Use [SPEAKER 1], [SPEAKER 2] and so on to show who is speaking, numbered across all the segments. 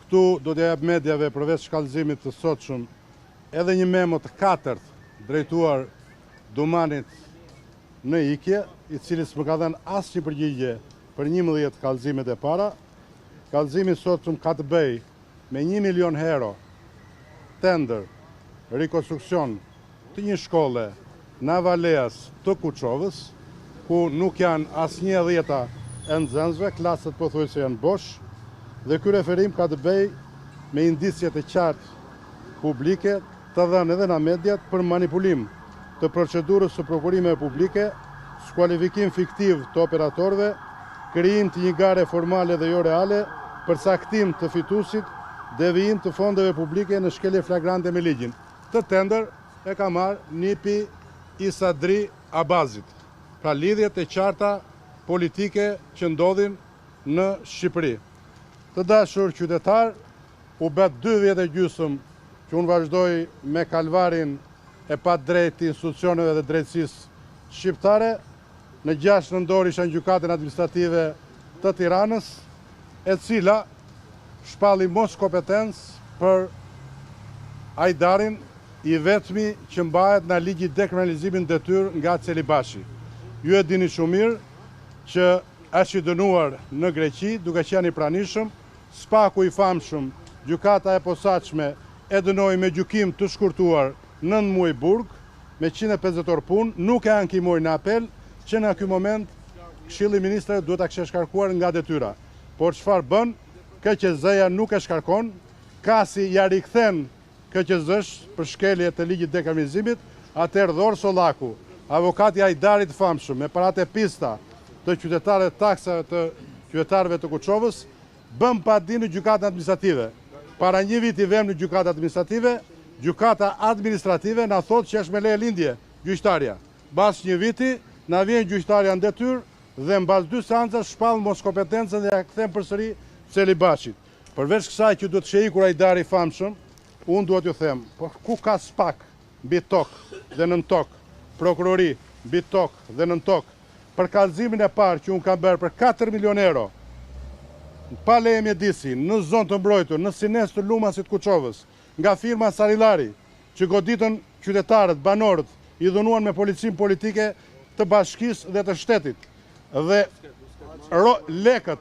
[SPEAKER 1] Këtu do t'ja jap medjave përveç shkallëzimit të sotshëm edhe një memo të katërt drejtuar Dumanit në ikje, i cili s'më ka dhënë asnjë përgjigje për 11 kallëzimet e para. Kallëzimi sotshëm ka të bëjë me 1 milion euro tender rekonstruksion të një shkolle në Avaleas të Kuçovës, ku nuk janë asnjë dhjeta e nxënësve, klasat pothuajse janë bosh, dhe ky referim ka të bëjë me indicjet e qartë publike të dhënë edhe në mediat për manipulim të procedurës së prokurimeve publike, skualifikim fiktiv të operatorëve, krijim të një gare formale dhe jo reale, përcaktim të fituesit, devijim të fondeve publike në shkelje flagrante me ligjin. Të tender e ka marrë NIP-i i Sadri Abazit. Pra lidhjet e qarta politike që ndodhin në Shqipëri. Të dashur qytetar, u bet 2 vjet e gjysmë që unë vazhdoj me kalvarin e pa drejt të institucioneve dhe drejtësisë shqiptare. Në 6 nëntor isha në gjykatën administrative të Tiranës, e cila shpalli mos kompetencë për Ajdarin, i vetmi që mbahet në ligji dekriminalizimin detyrë nga Celibashi. Ju e dini shumë mirë që është i dënuar në Greqi, duke qenë i pranishëm, spaku i famshëm, gjykata e posaçme e dënoi me gjykim të shkurtuar 9 muaj burg, me 150 orë punë, nuk e ankimoi në apel, që në ky moment Këshilli i Ministrave duhet ta kishte shkarkuar nga detyra. Por çfarë bën? KQZ-ja nuk e shkarkon, kasi ja rikthen KQZ-sh për shkelje të ligjit dekriminalizimit, atëherë Dhor Sollaku, avokati Ajdarit famshëm, me paratë e pista të qytetarëve të taksave të qytetarëve të Kuçovës, bën pa dinë në gjykatën administrative. Para 1 viti vëm në gjykatë administrative, gjykata administrative na thotë që është me leje lindje gjyqtarja. Pas 1 viti na vjen gjyqtarja në detyrë dhe mbas 2 seanca shpall mos kompetencën dhe ja kthen përsëri Celibashit. Përveç kësaj që duhet të shehikur Ajdari famshëm, unë duhet ju them, por ku ka SPAK mbi tokë dhe nën tokë, prokurori mbi tokë dhe nën tokë, për kallëzimin e parë që unë kam bërë për 4 milion euro, pa leje mjedisi, në zonë të mbrojtur, në sines të Lumasit Kuçovës, nga firma Sarilari, që goditën qytetarët, banorët, i dhunuan me policinë politike të bashkisë dhe të shtetit. Dhe lekët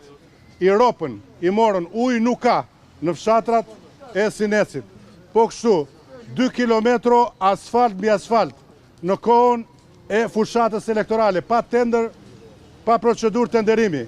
[SPEAKER 1] i ropën, i morën, ujë nuk ka në fshatrat e Sinesit. Po kështu, 2 kilometro asfalt mbi asfalt, në kohën e fushatës elektorale, pa tender, pa procedurë tenderimi.